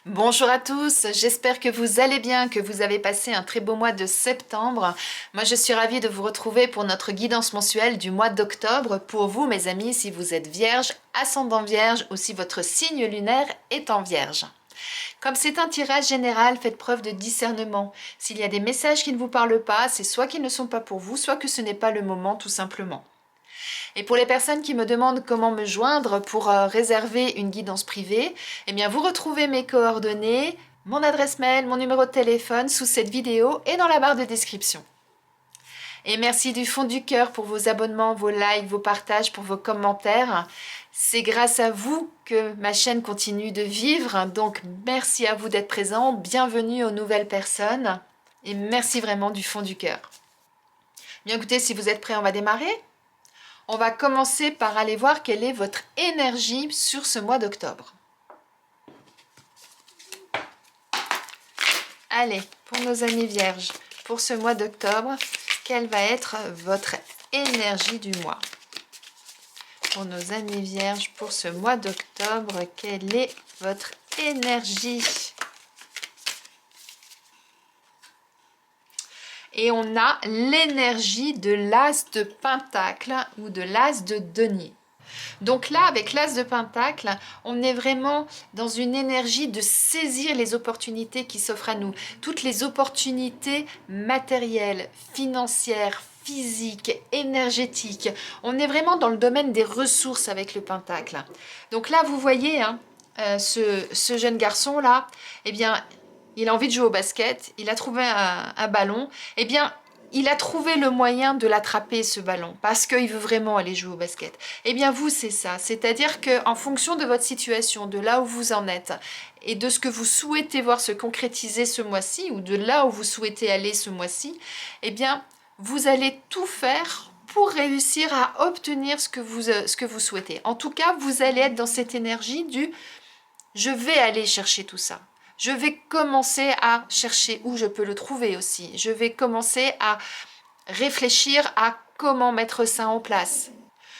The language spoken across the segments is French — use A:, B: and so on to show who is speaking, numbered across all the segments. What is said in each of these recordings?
A: Bonjour à tous, j'espère que vous allez bien, que vous avez passé un très beau mois de septembre. Moi, je suis ravie de vous retrouver pour notre guidance mensuelle du mois d'octobre. Pour vous, mes amis, si vous êtes vierge, ascendant vierge ou si votre signe lunaire est en vierge. Comme c'est un tirage général, faites preuve de discernement. S'il y a des messages qui ne vous parlent pas, c'est soit qu'ils ne sont pas pour vous, soit que ce n'est pas le moment tout simplement. Et pour les personnes qui me demandent comment me joindre pour réserver une guidance privée, eh bien vous retrouvez mes coordonnées, mon adresse mail, mon numéro de téléphone sous cette vidéo et dans la barre de description. Et merci du fond du cœur pour vos abonnements, vos likes, vos partages, pour vos commentaires. C'est grâce à vous que ma chaîne continue de vivre, donc merci à vous d'être présents, bienvenue aux nouvelles personnes et merci vraiment du fond du cœur. Bien écoutez, si vous êtes prêts, on va démarrer. On va commencer par aller voir quelle est votre énergie sur ce mois d'octobre. Allez, pour nos amis vierges, pour ce mois d'octobre, quelle va être votre énergie du mois? Pour nos amis vierges, pour ce mois d'octobre, quelle est votre énergie? Et on a l'énergie de l'as de pentacle ou de l'as de denier. Donc là, avec l'as de pentacle, on est vraiment dans une énergie de saisir les opportunités qui s'offrent à nous. Toutes les opportunités matérielles, financières, physiques, énergétiques. On est vraiment dans le domaine des ressources avec le pentacle. Donc là, vous voyez, hein, ce jeune garçon-là, eh bien, il a envie de jouer au basket, il a trouvé un ballon, eh bien, il a trouvé le moyen de l'attraper, ce ballon, parce qu'il veut vraiment aller jouer au basket. Eh bien, vous, c'est ça. C'est-à-dire qu'en fonction de votre situation, de là où vous en êtes, et de ce que vous souhaitez voir se concrétiser ce mois-ci, ou de là où vous souhaitez aller ce mois-ci, eh bien, vous allez tout faire pour réussir à obtenir ce que vous souhaitez. En tout cas, vous allez être dans cette énergie du « je vais aller chercher tout ça ». Je vais commencer à chercher où je peux le trouver aussi. Je vais commencer à réfléchir à comment mettre ça en place.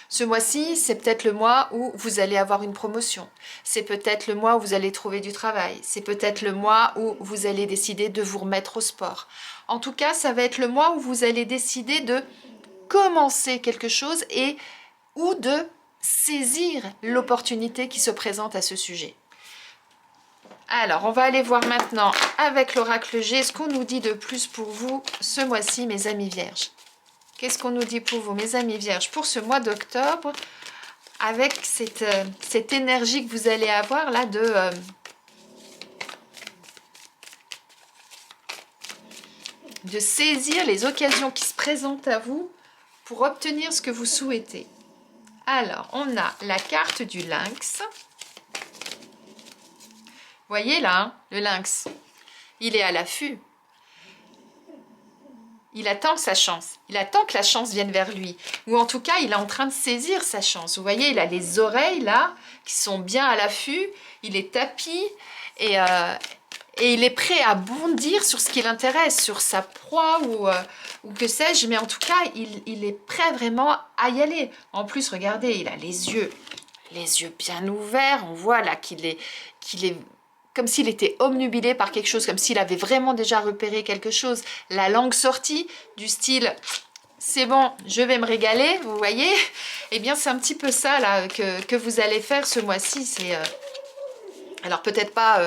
A: Ce mois-ci, c'est peut-être le mois où vous allez avoir une promotion. C'est peut-être le mois où vous allez trouver du travail. C'est peut-être le mois où vous allez décider de vous remettre au sport. En tout cas, ça va être le mois où vous allez décider de commencer quelque chose et ou de saisir l'opportunité qui se présente à ce sujet. Alors, on va aller voir maintenant avec l'oracle G ce qu'on nous dit de plus pour vous ce mois-ci, mes amis vierges. Qu'est-ce qu'on nous dit pour vous, mes amis vierges, pour ce mois d'octobre, avec cette énergie que vous allez avoir là de saisir les occasions qui se présentent à vous pour obtenir ce que vous souhaitez. Alors, on a la carte du lynx. Voyez là, hein, le lynx, il est à l'affût. Il attend sa chance. Il attend que la chance vienne vers lui. Ou en tout cas, il est en train de saisir sa chance. Vous voyez, il a les oreilles là, qui sont bien à l'affût. Il est tapis et il est prêt à bondir sur ce qui l'intéresse, sur sa proie ou que sais-je. Mais en tout cas, il est prêt vraiment à y aller. En plus, regardez, il a les yeux bien ouverts. On voit là qu'il est comme s'il était obnubilé par quelque chose, comme s'il avait vraiment déjà repéré quelque chose. La langue sortie, du style « c'est bon, je vais me régaler », vous voyez. Eh bien, c'est un petit peu ça là que vous allez faire ce mois-ci. C'est alors peut-être pas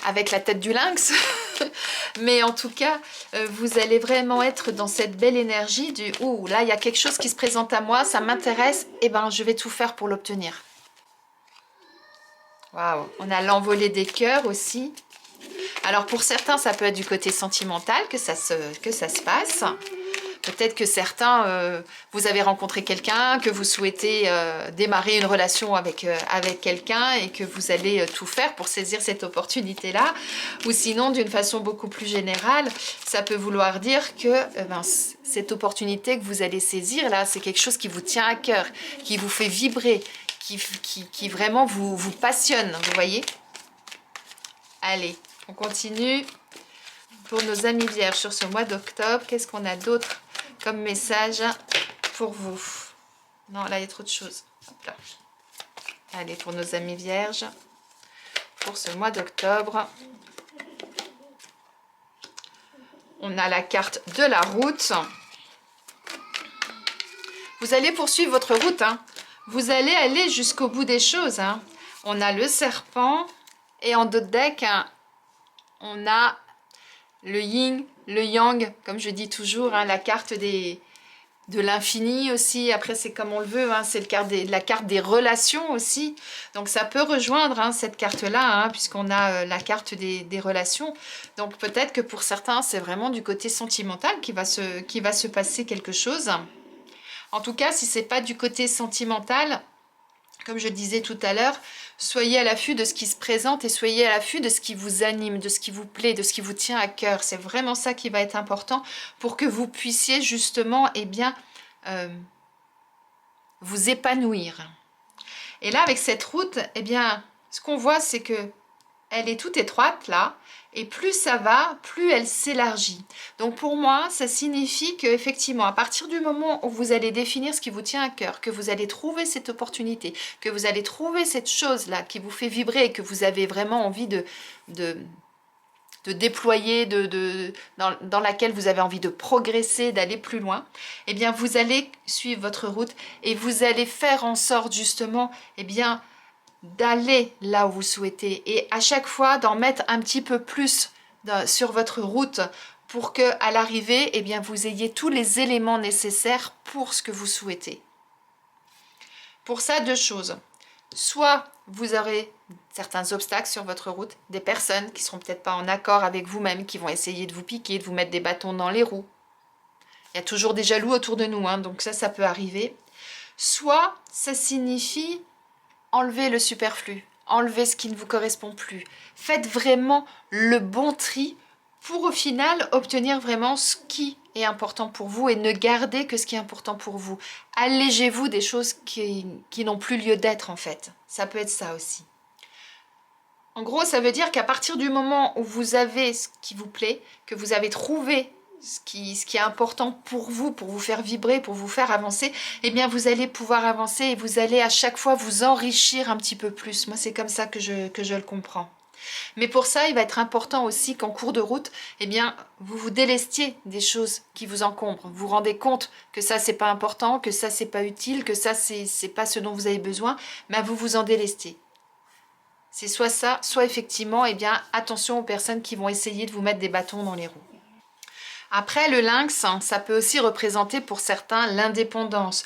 A: avec la tête du lynx, mais en tout cas, vous allez vraiment être dans cette belle énergie du « ouh, là, il y a quelque chose qui se présente à moi, ça m'intéresse, et ben je vais tout faire pour l'obtenir ». Waouh, on a l'envolée des cœurs aussi. Alors pour certains, ça peut être du côté sentimental que ça se passe. Peut-être que certains, vous avez rencontré quelqu'un, que vous souhaitez démarrer une relation avec quelqu'un et que vous allez tout faire pour saisir cette opportunité-là. Ou sinon, d'une façon beaucoup plus générale, ça peut vouloir dire que cette opportunité que vous allez saisir, là, c'est quelque chose qui vous tient à cœur, qui vous fait vibrer, qui vraiment vous passionne, vous voyez. Allez, on continue. Pour nos amis vierges sur ce mois d'octobre, qu'est-ce qu'on a d'autre comme message pour vous? Non, là, il y a trop de choses. Hop là. Allez, pour nos amis vierges. pour ce mois d'octobre. On a la carte de la route. Vous allez poursuivre votre route, hein. Vous allez aller jusqu'au bout des choses, hein. On a le serpent et en dos de deck, hein, on a le yin, le yang, comme je dis toujours, hein, la carte de l'infini aussi. Après, c'est comme on le veut, hein, c'est la carte des relations aussi. Donc, ça peut rejoindre, hein, cette carte-là, hein, puisqu'on a la carte des relations. Donc, peut-être que pour certains, c'est vraiment du côté sentimental qui va se passer quelque chose. En tout cas, si c'est pas du côté sentimental, comme je disais tout à l'heure, soyez à l'affût de ce qui se présente et soyez à l'affût de ce qui vous anime, de ce qui vous plaît, de ce qui vous tient à cœur. C'est vraiment ça qui va être important pour que vous puissiez justement, eh bien, vous épanouir. Et là, avec cette route, eh bien, ce qu'on voit, c'est que elle est toute étroite là, et plus ça va, plus elle s'élargit. Donc pour moi, ça signifie que effectivement, à partir du moment où vous allez définir ce qui vous tient à cœur, que vous allez trouver cette opportunité, que vous allez trouver cette chose-là qui vous fait vibrer et que vous avez vraiment envie de déployer, dans laquelle vous avez envie de progresser, d'aller plus loin, eh bien vous allez suivre votre route et vous allez faire en sorte justement, eh bien, d'aller là où vous souhaitez et à chaque fois d'en mettre un petit peu plus sur votre route pour que à l'arrivée, eh bien, vous ayez tous les éléments nécessaires pour ce que vous souhaitez. Pour ça, deux choses. Soit vous aurez certains obstacles sur votre route, des personnes qui ne seront peut-être pas en accord avec vous-même, qui vont essayer de vous piquer, de vous mettre des bâtons dans les roues. Il y a toujours des jaloux autour de nous, hein, donc ça peut arriver. Soit ça signifie enlevez le superflu, enlevez ce qui ne vous correspond plus. Faites vraiment le bon tri pour au final obtenir vraiment ce qui est important pour vous et ne gardez que ce qui est important pour vous. Allégez-vous des choses qui n'ont plus lieu d'être en fait. Ça peut être ça aussi. En gros, ça veut dire qu'à partir du moment où vous avez ce qui vous plaît, que vous avez trouvé ce qui est important pour vous faire vibrer, pour vous faire avancer, eh bien vous allez pouvoir avancer et vous allez à chaque fois vous enrichir un petit peu plus. Moi, c'est comme ça que je le comprends. Mais pour ça, il va être important aussi qu'en cours de route, eh bien, vous vous délestiez des choses qui vous encombrent. Vous vous rendez compte que ça, c'est pas important, que ça, c'est pas utile, que ça, c'est pas ce dont vous avez besoin, mais vous vous en délestez. C'est soit ça, soit effectivement, eh bien, attention aux personnes qui vont essayer de vous mettre des bâtons dans les roues. Après, le lynx, ça peut aussi représenter pour certains l'indépendance,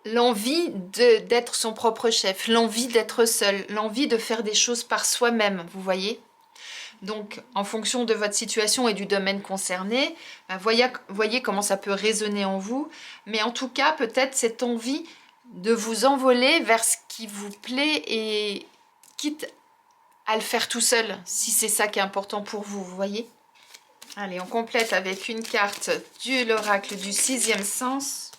A: l'envie d'être son propre chef, l'envie d'être seul, l'envie de faire des choses par soi-même, vous voyez. Donc, en fonction de votre situation et du domaine concerné, voyez comment ça peut résonner en vous. Mais en tout cas, peut-être cette envie de vous envoler vers ce qui vous plaît et quitte à le faire tout seul, si c'est ça qui est important pour vous, vous voyez. Allez, on complète avec une carte de l'oracle du sixième sens.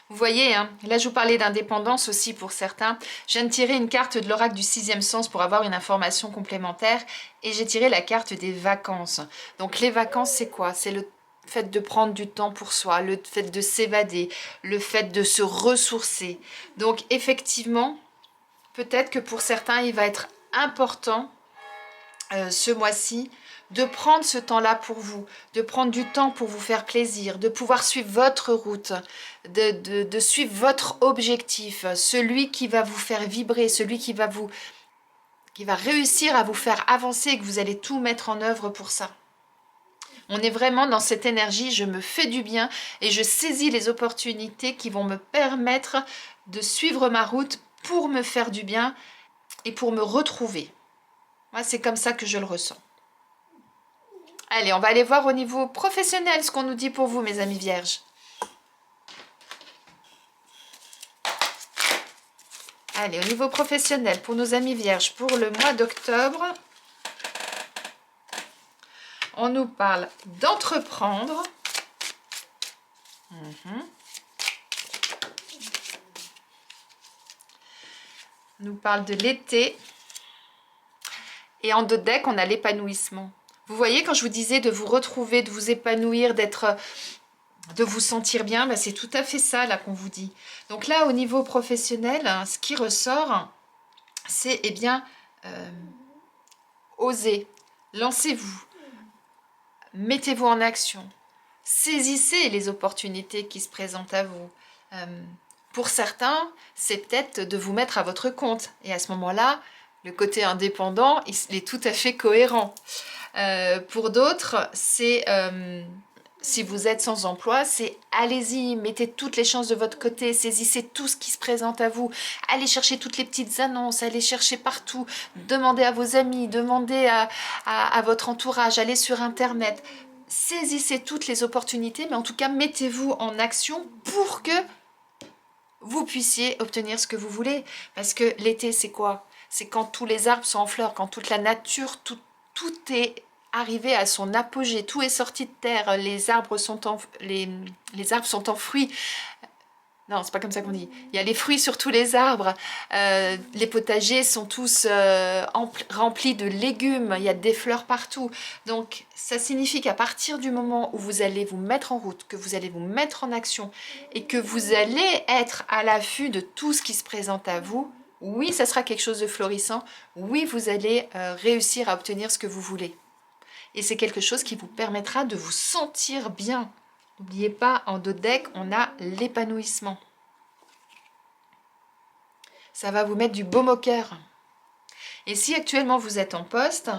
A: Vous voyez, hein, là je vous parlais d'indépendance aussi pour certains. Je viens de tirer une carte de l'oracle du sixième sens pour avoir une information complémentaire. Et j'ai tiré la carte des vacances. Donc les vacances, c'est quoi? C'est le fait de prendre du temps pour soi, le fait de s'évader, le fait de se ressourcer. Donc effectivement, peut-être que pour certains, il va être important ce mois-ci de prendre ce temps-là pour vous, de prendre du temps pour vous faire plaisir, de pouvoir suivre votre route, de suivre votre objectif, celui qui va vous faire vibrer, celui qui va réussir à vous faire avancer et que vous allez tout mettre en œuvre pour ça. On est vraiment dans cette énergie, je me fais du bien et je saisis les opportunités qui vont me permettre de suivre ma route pour me faire du bien et pour me retrouver. Moi, c'est comme ça que je le ressens. Allez, on va aller voir au niveau professionnel ce qu'on nous dit pour vous, mes amis vierges. Allez, au niveau professionnel, pour nos amis vierges, pour le mois d'octobre, on nous parle d'entreprendre. On nous parle de l'été. Et en dos de deck, on a l'épanouissement. Vous voyez, quand je vous disais de vous retrouver, de vous épanouir, de vous sentir bien, ben c'est tout à fait ça là qu'on vous dit. Donc là, au niveau professionnel, ce qui ressort, c'est eh bien Osez, lancez-vous, mettez-vous en action, saisissez les opportunités qui se présentent à vous. Pour certains, c'est peut-être de vous mettre à votre compte. Et à ce moment-là, le côté indépendant, il est tout à fait cohérent. Pour d'autres, c'est si vous êtes sans emploi, c'est allez-y, mettez toutes les chances de votre côté, saisissez tout ce qui se présente à vous, allez chercher toutes les petites annonces, allez chercher partout, demandez à vos amis, demandez à votre entourage, allez sur Internet, saisissez toutes les opportunités, mais en tout cas, mettez-vous en action pour que vous puissiez obtenir ce que vous voulez. Parce que l'été, c'est quoi? C'est quand tous les arbres sont en fleurs, quand toute la nature, tout est arrivé à son apogée, tout est sorti de terre, les arbres sont en fruits. Non, c'est pas comme ça qu'on dit. Il y a les fruits sur tous les arbres. Les potagers sont tous remplis de légumes. Il y a des fleurs partout. Donc, ça signifie qu'à partir du moment où vous allez vous mettre en route, que vous allez vous mettre en action et que vous allez être à l'affût de tout ce qui se présente à vous, oui, ça sera quelque chose de florissant. Oui, vous allez réussir à obtenir ce que vous voulez. Et c'est quelque chose qui vous permettra de vous sentir bien. N'oubliez pas, en dos de deck, on a l'épanouissement. Ça va vous mettre du baume au cœur. Et si actuellement vous êtes en poste,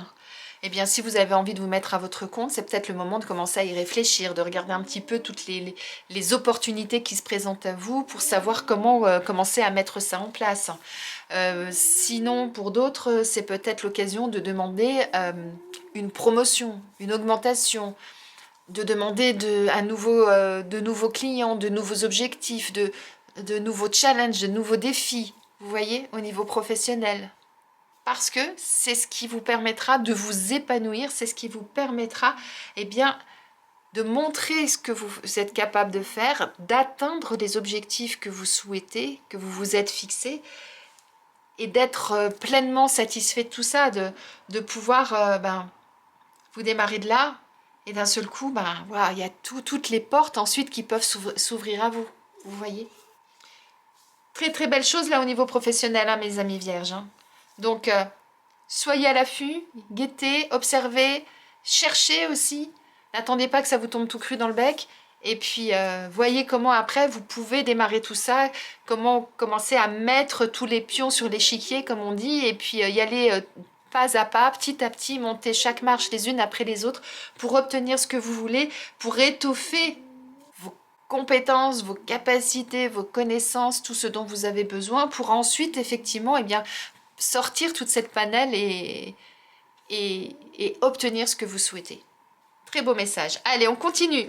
A: eh bien si vous avez envie de vous mettre à votre compte, c'est peut-être le moment de commencer à y réfléchir, de regarder un petit peu toutes les opportunités qui se présentent à vous pour savoir comment commencer à mettre ça en place. Sinon, pour d'autres, c'est peut-être l'occasion de demander une promotion, une augmentation, de demander de nouveaux clients, de nouveaux objectifs, de nouveaux challenges, de nouveaux défis, vous voyez, au niveau professionnel. Parce que c'est ce qui vous permettra de vous épanouir, c'est ce qui vous permettra, eh bien, de montrer ce que vous êtes capable de faire, d'atteindre les objectifs que vous souhaitez, que vous vous êtes fixés, et d'être pleinement satisfait de tout ça, de pouvoir vous démarrer de là, et d'un seul coup, voilà, il y a toutes les portes ensuite qui peuvent s'ouvrir à vous. Vous voyez? Très très belle chose là au niveau professionnel, hein, mes amis vierges. Hein. Donc, soyez à l'affût, guettez, observez, cherchez aussi. N'attendez pas que ça vous tombe tout cru dans le bec. Et puis, voyez comment après vous pouvez démarrer tout ça, comment commencer à mettre tous les pions sur l'échiquier, comme on dit, et puis y aller pas à pas, petit à petit, monter chaque marche les unes après les autres pour obtenir ce que vous voulez, pour étoffer vos compétences, vos capacités, vos connaissances, tout ce dont vous avez besoin, pour ensuite, effectivement, eh bien, sortir toute cette panelle et obtenir ce que vous souhaitez. Très beau message. Allez, on continue.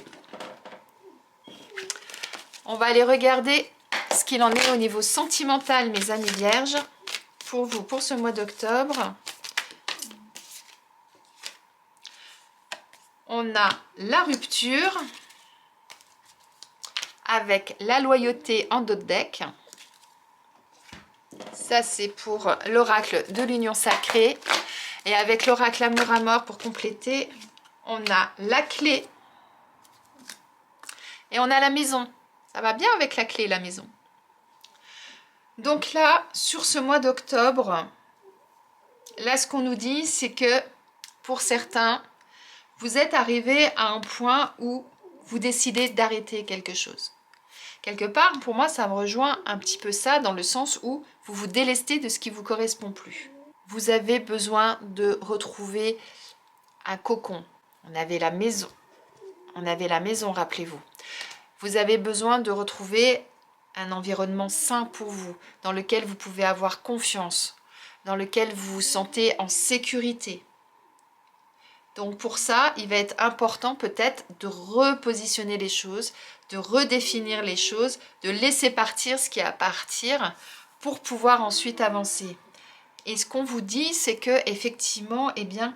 A: On va aller regarder ce qu'il en est au niveau sentimental, mes amis vierges, pour vous, pour ce mois d'octobre. On a la rupture avec la loyauté en dos de deck. Ça, c'est pour l'oracle de l'union sacrée. Et avec l'oracle amour à mort pour compléter, on a la clé et on a la maison. Ça va bien avec la clé et la maison. Donc là, sur ce mois d'octobre, là, ce qu'on nous dit, c'est que pour certains, vous êtes arrivé à un point où vous décidez d'arrêter quelque chose. Quelque part, pour moi, ça me rejoint un petit peu ça, dans le sens où vous vous délestez de ce qui ne vous correspond plus. Vous avez besoin de retrouver un cocon. On avait la maison. On avait la maison, rappelez-vous. Vous avez besoin de retrouver un environnement sain pour vous, dans lequel vous pouvez avoir confiance, dans lequel vous vous sentez en sécurité. Donc pour ça, il va être important peut-être de repositionner les choses, de redéfinir les choses, de laisser partir ce qui a à partir pour pouvoir ensuite avancer. Et ce qu'on vous dit, c'est que effectivement, eh bien,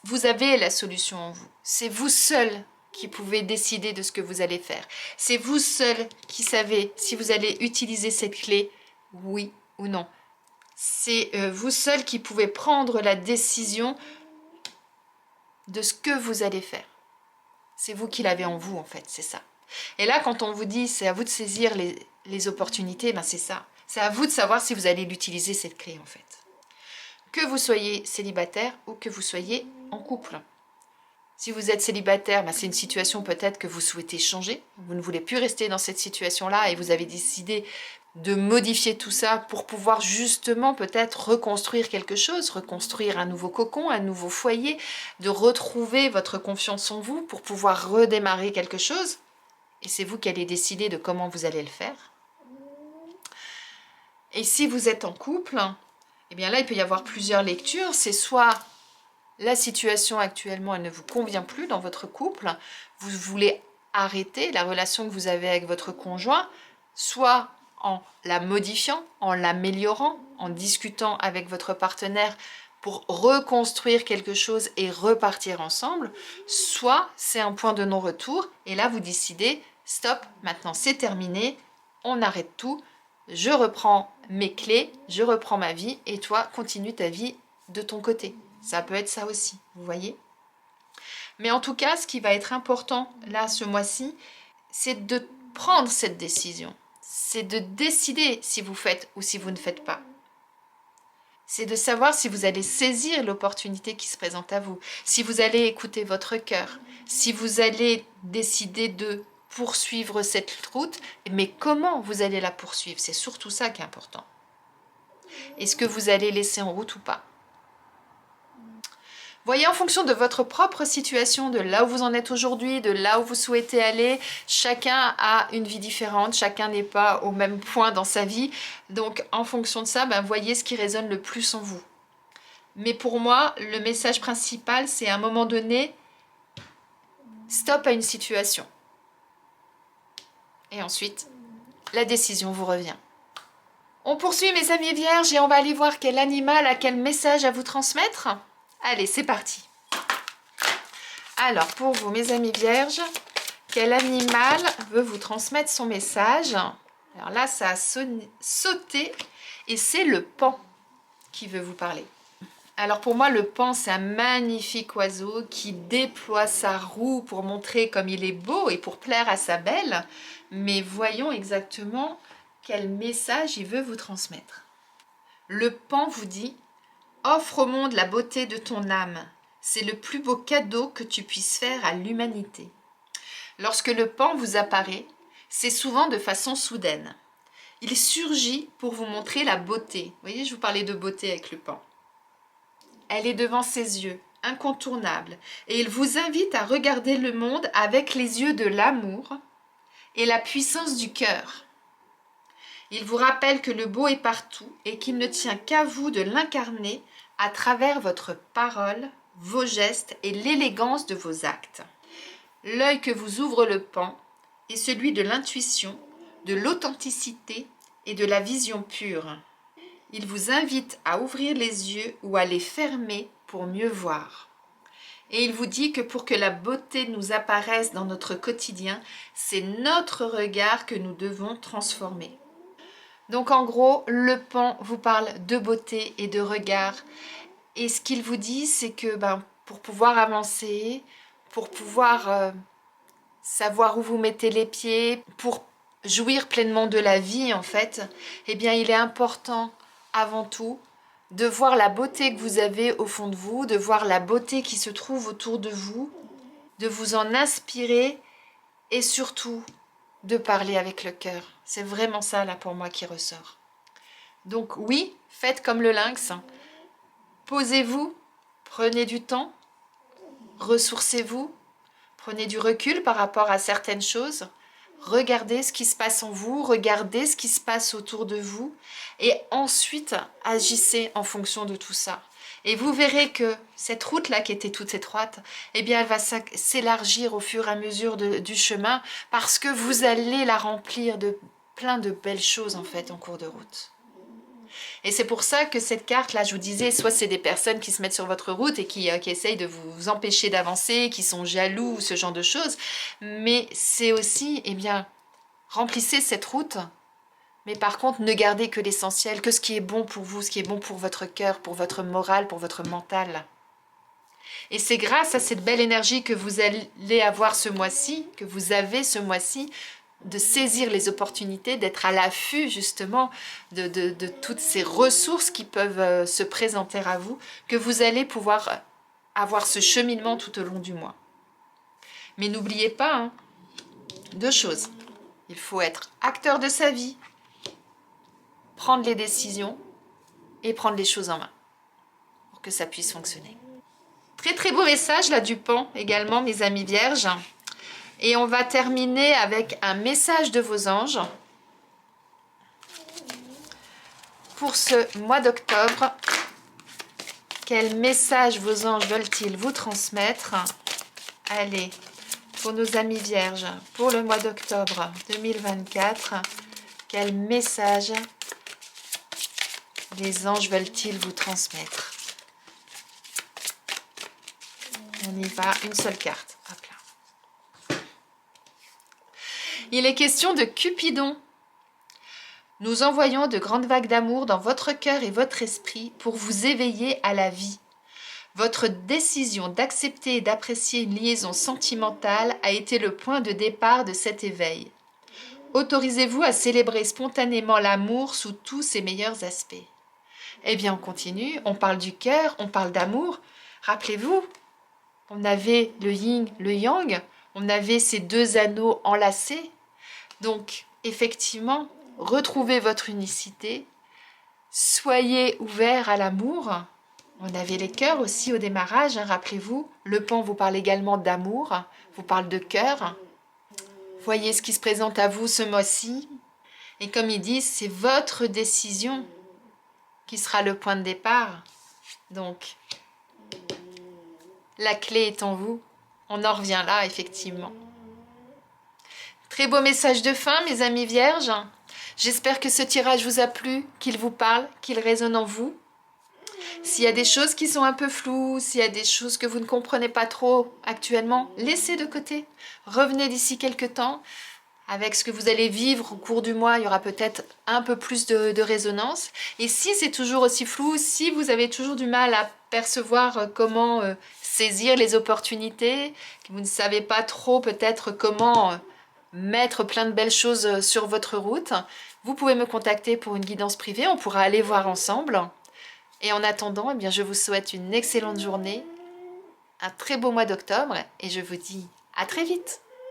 A: vous avez la solution en vous. C'est vous seul qui pouvez décider de ce que vous allez faire. C'est vous seul qui savez si vous allez utiliser cette clé, oui ou non. C'est vous seul qui pouvez prendre la décision de ce que vous allez faire. C'est vous qui l'avez en vous, en fait, c'est ça. Et là, quand on vous dit, c'est à vous de saisir les opportunités, ben c'est ça. C'est à vous de savoir si vous allez l'utiliser, cette clé, en fait. que vous soyez célibataire ou que vous soyez en couple. Si vous êtes célibataire, c'est une situation peut-être que vous souhaitez changer. Vous ne voulez plus rester dans cette situation-là et vous avez décidé de modifier tout ça pour pouvoir justement peut-être reconstruire quelque chose, reconstruire un nouveau cocon, un nouveau foyer, de retrouver votre confiance en vous pour pouvoir redémarrer quelque chose. Et c'est vous qui allez décider de comment vous allez le faire. Et si vous êtes en couple, eh bien là, il peut y avoir plusieurs lectures. C'est soit la situation actuellement, elle ne vous convient plus dans votre couple, vous voulez arrêter la relation que vous avez avec votre conjoint, soit en la modifiant, en l'améliorant, en discutant avec votre partenaire pour reconstruire quelque chose et repartir ensemble, soit c'est un point de non-retour et là vous décidez, stop, maintenant c'est terminé, on arrête tout, je reprends mes clés, je reprends ma vie et toi continue ta vie de ton côté. Ça peut être ça aussi, vous voyez. Mais en tout cas, ce qui va être important là ce mois-ci, c'est de prendre cette décision. C'est de décider si vous faites ou si vous ne faites pas. C'est de savoir si vous allez saisir l'opportunité qui se présente à vous, si vous allez écouter votre cœur, si vous allez décider de poursuivre cette route, mais comment vous allez la poursuivre, c'est surtout ça qui est important. Est-ce que vous allez laisser en route ou pas? Voyez, en fonction de votre propre situation, de là où vous en êtes aujourd'hui, de là où vous souhaitez aller, chacun a une vie différente, chacun n'est pas au même point dans sa vie. Donc, en fonction de ça, voyez ce qui résonne le plus en vous. Mais pour moi, le message principal, c'est à un moment donné, stop à une situation. Et ensuite, la décision vous revient. On poursuit mes amis vierges et on va aller voir quel animal a quel message à vous transmettre. Allez, c'est parti. Alors, pour vous, mes amis vierges, quel animal veut vous transmettre son message? Alors là, ça a sauté et c'est le paon qui veut vous parler. Alors pour moi, le paon, c'est un magnifique oiseau qui déploie sa roue pour montrer comme il est beau et pour plaire à sa belle. Mais voyons exactement quel message il veut vous transmettre. Le paon vous dit: offre au monde la beauté de ton âme. C'est le plus beau cadeau que tu puisses faire à l'humanité. Lorsque le paon vous apparaît, c'est souvent de façon soudaine. Il surgit pour vous montrer la beauté. Vous voyez, je vous parlais de beauté avec le paon. Elle est devant ses yeux, incontournable, et il vous invite à regarder le monde avec les yeux de l'amour et la puissance du cœur. Il vous rappelle que le beau est partout et qu'il ne tient qu'à vous de l'incarner à travers votre parole, vos gestes et l'élégance de vos actes. L'œil que vous ouvre le paon est celui de l'intuition, de l'authenticité et de la vision pure. Il vous invite à ouvrir les yeux ou à les fermer pour mieux voir. Et il vous dit que pour que la beauté nous apparaisse dans notre quotidien, c'est notre regard que nous devons transformer. Donc en gros, le paon vous parle de beauté et de regard. Et ce qu'il vous dit, c'est que pour pouvoir avancer, pour pouvoir savoir où vous mettez les pieds, pour jouir pleinement de la vie en fait, eh bien il est important avant tout de voir la beauté que vous avez au fond de vous, de voir la beauté qui se trouve autour de vous, de vous en inspirer et surtout de parler avec le cœur. C'est vraiment ça là pour moi qui ressort. Donc oui, faites comme le lynx. Posez-vous, prenez du temps, ressourcez-vous, prenez du recul par rapport à certaines choses. Regardez ce qui se passe en vous, regardez ce qui se passe autour de vous et ensuite agissez en fonction de tout ça. Et vous verrez que cette route-là qui était toute étroite, eh bien elle va s'élargir au fur et à mesure du chemin parce que vous allez la remplir de plein de belles choses en fait en cours de route. Et c'est pour ça que cette carte-là, je vous disais, soit c'est des personnes qui se mettent sur votre route et qui essayent de vous empêcher d'avancer, qui sont jaloux, ce genre de choses. Mais c'est aussi, eh bien, remplissez cette route. Mais par contre, ne gardez que l'essentiel, que ce qui est bon pour vous, ce qui est bon pour votre cœur, pour votre morale, pour votre mental. Et c'est grâce à cette belle énergie que vous allez avoir ce mois-ci, que vous avez ce mois-ci, de saisir les opportunités, d'être à l'affût justement de toutes ces ressources qui peuvent se présenter à vous, que vous allez pouvoir avoir ce cheminement tout au long du mois. Mais n'oubliez pas, hein, 2 choses. Il faut être acteur de sa vie, prendre les décisions et prendre les choses en main pour que ça puisse fonctionner. Très très beau message là du pan également, mes amis vierges. Et on va terminer avec un message de vos anges pour ce mois d'octobre. Quel message vos anges veulent-ils vous transmettre? Allez, pour nos amis vierges, pour le mois d'octobre 2024, quel message les anges veulent-ils vous transmettre? On y va, une seule carte. Hop là. Il est question de Cupidon. Nous envoyons de grandes vagues d'amour dans votre cœur et votre esprit pour vous éveiller à la vie. Votre décision d'accepter et d'apprécier une liaison sentimentale a été le point de départ de cet éveil. Autorisez-vous à célébrer spontanément l'amour sous tous ses meilleurs aspects. Eh bien, on continue, on parle du cœur, on parle d'amour. Rappelez-vous, on avait le yin, le yang, on avait ces 2 anneaux enlacés. Donc, effectivement, retrouvez votre unicité, soyez ouverts à l'amour. On avait les cœurs aussi au démarrage, hein, rappelez-vous. Le pan vous parle également d'amour, vous parle de cœur. Voyez ce qui se présente à vous ce mois-ci. Et comme ils disent, c'est votre décision qui sera le point de départ. Donc, la clé est en vous. On en revient là, effectivement. Très beau message de fin, mes amis vierges. J'espère que ce tirage vous a plu, qu'il vous parle, qu'il résonne en vous. S'il y a des choses qui sont un peu floues, s'il y a des choses que vous ne comprenez pas trop actuellement, laissez de côté. Revenez d'ici quelques temps. Avec ce que vous allez vivre au cours du mois, il y aura peut-être un peu plus de résonance. Et si c'est toujours aussi flou, si vous avez toujours du mal à percevoir comment saisir les opportunités, que vous ne savez pas trop peut-être comment mettre plein de belles choses sur votre route, vous pouvez me contacter pour une guidance privée, on pourra aller voir ensemble. Et en attendant, eh bien, je vous souhaite une excellente journée, un très beau mois d'octobre et je vous dis à très vite.